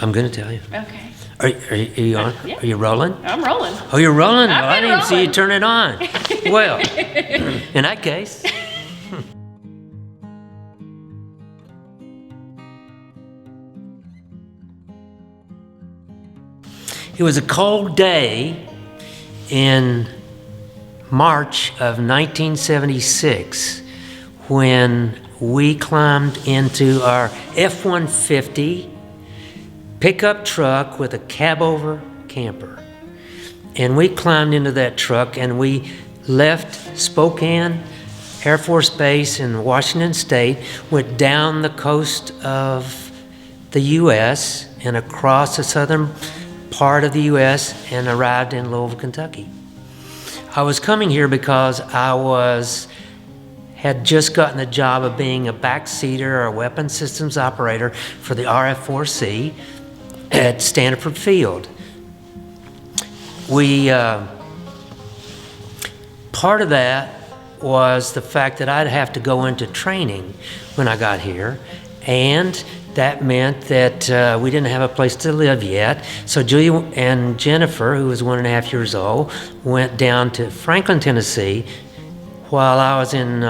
I'm going to tell you. Okay. Are you on? Yeah. Are you rolling? I'm rolling. Oh, you're rolling? I've Well, I been didn't see you rolling. turn it on. Well, in that case. It was a cold day in March of 1976 when we climbed into our F-150 pickup truck with a cab-over camper. And we climbed into that truck and we left Spokane Air Force Base in Washington State, went down the coast of the U.S. and across the southern part of the U.S. and arrived in Louisville, Kentucky. I was coming here because I had just gotten the job of being a backseater or a weapon systems operator for the RF-4C at Stanford Field. Part of that was the fact that I'd have to go into training when I got here, and that meant that we didn't have a place to live yet. So Julia and Jennifer, who was 1.5 years old, went down to Franklin, Tennessee, while I was in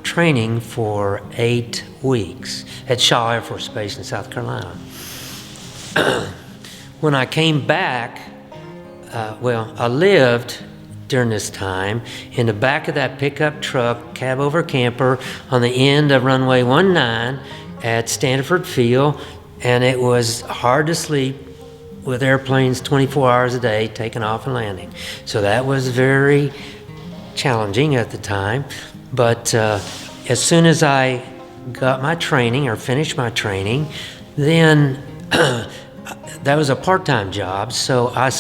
training for 8 weeks at Shaw Air Force Base in South Carolina. When I came back, I lived during this time in the back of that pickup truck, cab-over camper, on the end of runway 19 at Stanford Field, and it was hard to sleep with airplanes 24 hours a day taking off and landing. So that was very challenging at the time. But as soon as I got my training or finished my training, then that was a part-time job. So I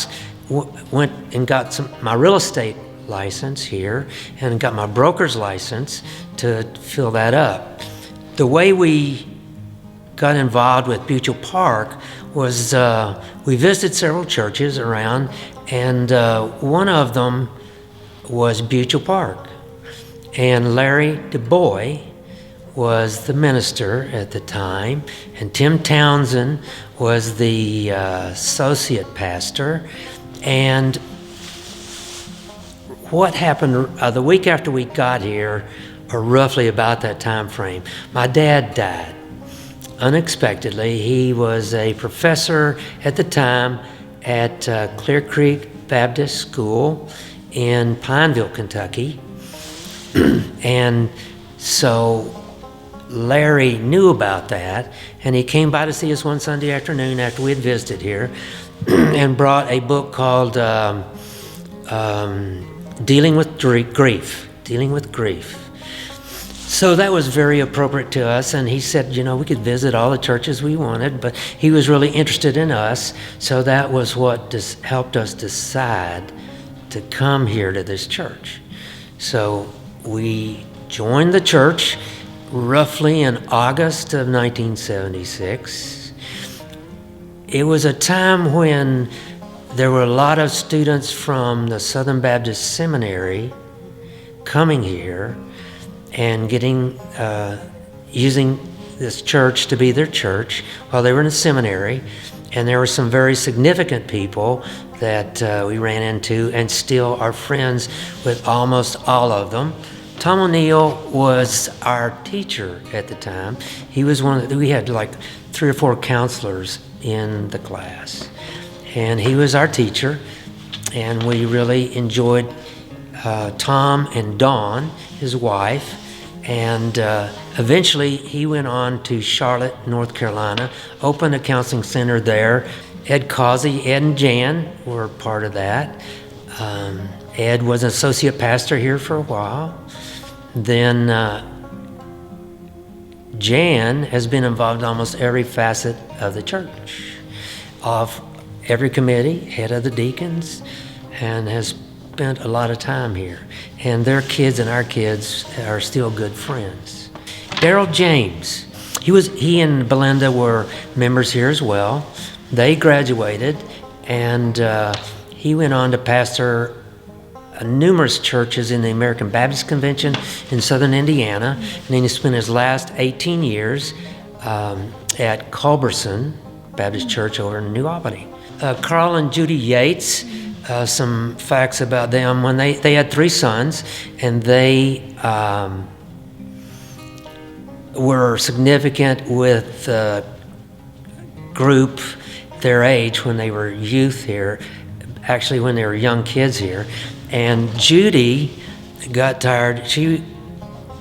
went and got my real estate license here and got my broker's license to fill that up. The way we got involved with Butyl Park was we visited several churches around, and one of them was Butyl Park. And Larry DuBois was the minister at the time, and Tim Townsend was the associate pastor. And what happened the week after we got here, or roughly about that time frame, my dad died unexpectedly. He was a professor at the time at Clear Creek Baptist School in Pineville, Kentucky. And so Larry knew about that, and he came by to see us one Sunday afternoon after we had visited here and brought a book called Dealing with Grief. So that was very appropriate to us, and he said, we could visit all the churches we wanted, but he was really interested in us, so that was what helped us decide to come here to this church. So we joined the church roughly in August of 1976. It was a time when there were a lot of students from the Southern Baptist Seminary coming here and using this church to be their church while they were in the seminary. And there were some very significant people that we ran into and still are friends with almost all of them. Tom O'Neill was our teacher at the time. He was we had like 3 or 4 counselors in the class. And he was our teacher, and we really enjoyed Tom and Dawn, his wife, and eventually he went on to Charlotte, North Carolina, opened a counseling center there. Ed Causey, Ed and Jan were part of that. Ed was an associate pastor here for a while. Then Jan has been involved in almost every facet of the church, of every committee, head of the deacons, and has spent a lot of time here. And their kids and our kids are still good friends. Daryl James, he and Belinda were members here as well. They graduated, and he went on to pastor numerous churches in the American Baptist Convention in southern Indiana, and then he spent his last 18 years at Culberson Baptist Church over in New Albany. Carl and Judy Yates, some facts about them. When they had 3 sons, and they were significant with the group their age when they were youth here, actually when they were young kids here. And Judy got tired. She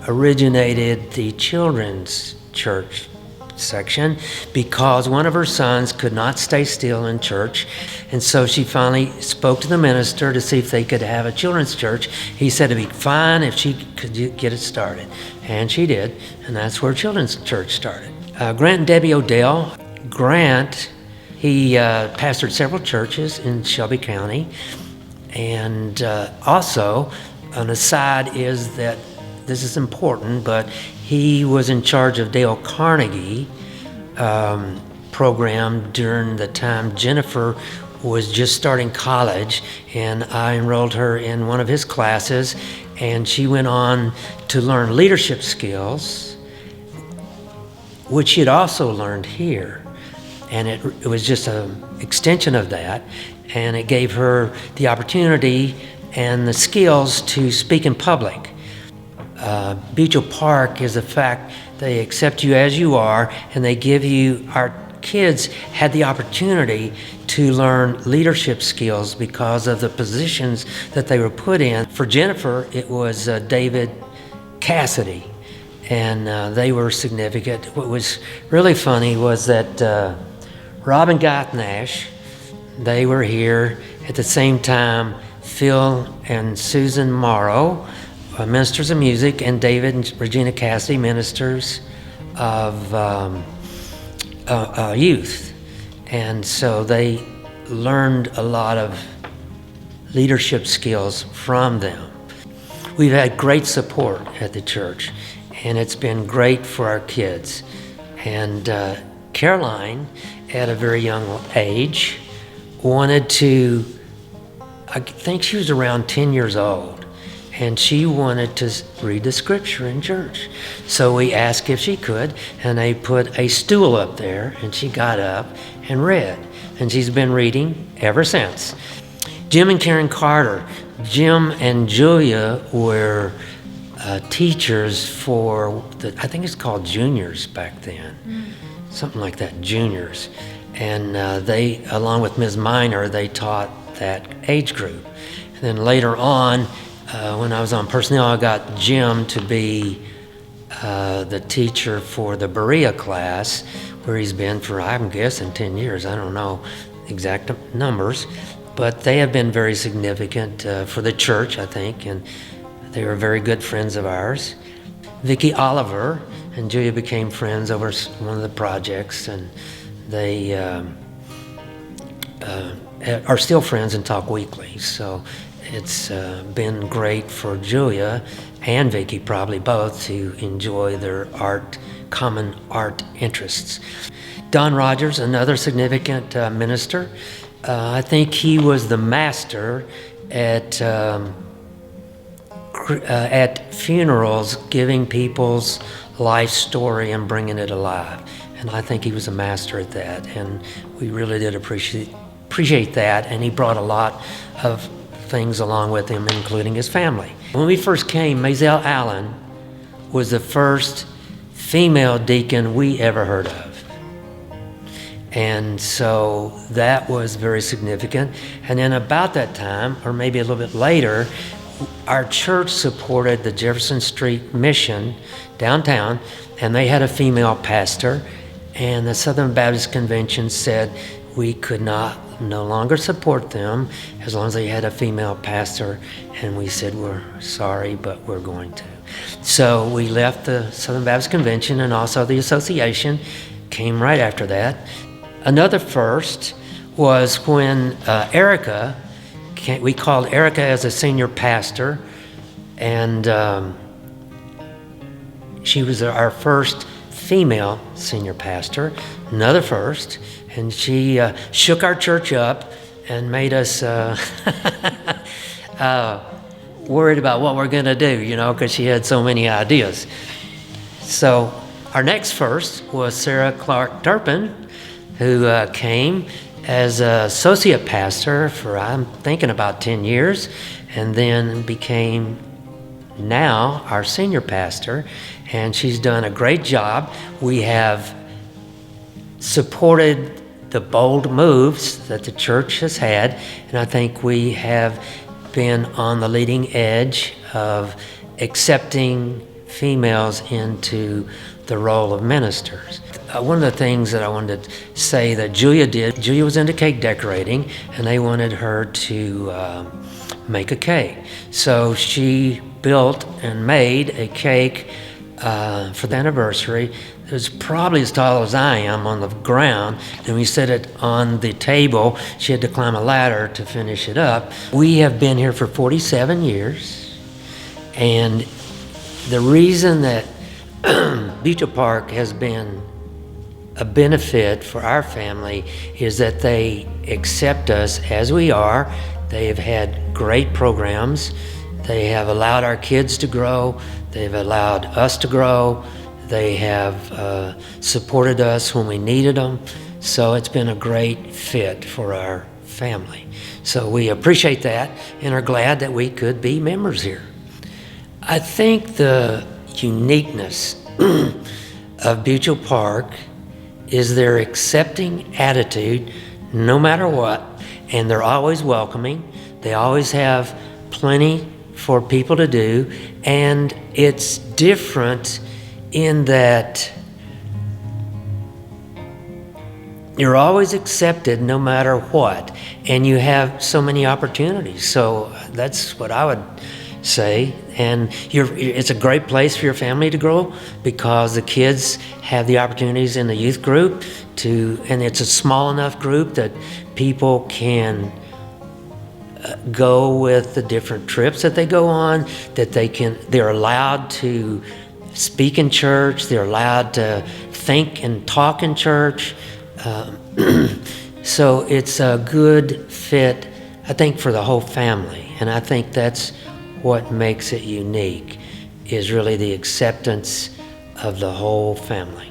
originated the children's church section because one of her sons could not stay still in church, and so she finally spoke to the minister to see if they could have a children's church. He said it'd be fine if she could get it started, and she did, and that's where children's church started. Grant and Debbie Odell. Grant, he pastored several churches in Shelby County, and also an aside is that this is important, but he was in charge of Dale Carnegie program during the time Jennifer was just starting college, and I enrolled her in one of his classes, and she went on to learn leadership skills, which she had also learned here. And it was just an extension of that, and it gave her the opportunity and the skills to speak in public. Beecher Park is the fact they accept you as you are, and they give you, our kids had the opportunity to learn leadership skills because of the positions that they were put in. For Jennifer, it was David Cassidy, and they were significant. What was really funny was that Robin Gothnash, they were here at the same time. Phil and Susan Morrow, ministers of music, and David and Regina Cassidy, ministers of youth. And so they learned a lot of leadership skills from them. We've had great support at the church, and it's been great for our kids. And Caroline, at a very young age, wanted to, I think she was around 10 years old, and she wanted to read the scripture in church. So we asked if she could, and they put a stool up there, and she got up and read. And she's been reading ever since. Jim and Karen Carter. Jim and Julia were teachers for, I think it's called juniors back then. Something like that, juniors. And they, along with Ms. Miner, they taught that age group. And then later on, when I was on personnel, I got Jim to be the teacher for the Berea class, where he's been for, I'm guessing, 10 years. I don't know exact numbers, but they have been very significant for the church, I think, and they were very good friends of ours. Vicki Oliver and Julia became friends over one of the projects, and they are still friends and talk weekly. So it's been great for Julia and Vicki, probably both, to enjoy their common art interests. Don Rogers, another significant minister. I think he was the master at funerals, giving people's life story and bringing it alive. And I think he was a master at that, and we really did appreciate that, and he brought a lot of things along with him, including his family. When we first came, Maisel Allen was the first female deacon we ever heard of. And so that was very significant. And then about that time, or maybe a little bit later, our church supported the Jefferson Street Mission downtown, and they had a female pastor, and the Southern Baptist Convention said we could no longer support them as long as they had a female pastor, and we said, we're sorry, but we're going to. So we left the Southern Baptist Convention, and also the association came right after that. Another first was when Erica, we called Erica as a senior pastor, and she was our first female senior pastor, another first, and she shook our church up and made us worried about what we're going to do, because she had so many ideas. So our next first was Sarah Clark Turpin, who came as an associate pastor for, I'm thinking, about 10 years, and then became now our senior pastor, and she's done a great job. We have supported the bold moves that the church has had, and I think we have been on the leading edge of accepting females into the role of ministers. One of the things that I wanted to say that Julia did, Julia was into cake decorating, and they wanted her to make a cake. So she built and made a cake for the anniversary. It was probably as tall as I am on the ground, and we set it on the table. She had to climb a ladder to finish it up. We have been here for 47 years, and the reason that Beecher Park has been a benefit for our family is that they accept us as we are. They have had great programs. They have allowed our kids to grow. They've allowed us to grow. They have supported us when we needed them. So it's been a great fit for our family. So we appreciate that and are glad that we could be members here. I think the uniqueness of Beecher Park is their accepting attitude no matter what, and they're always welcoming. They always have plenty for people to do, and it's different in that you're always accepted no matter what, and you have so many opportunities. So that's what I would say. And it's a great place for your family to grow because the kids have the opportunities in the youth group and it's a small enough group that people can go with the different trips that they go on, that they're allowed to speak in church, they're allowed to think and talk in church. So it's a good fit, I think, for the whole family. And I think that's what makes it unique, is really the acceptance of the whole family.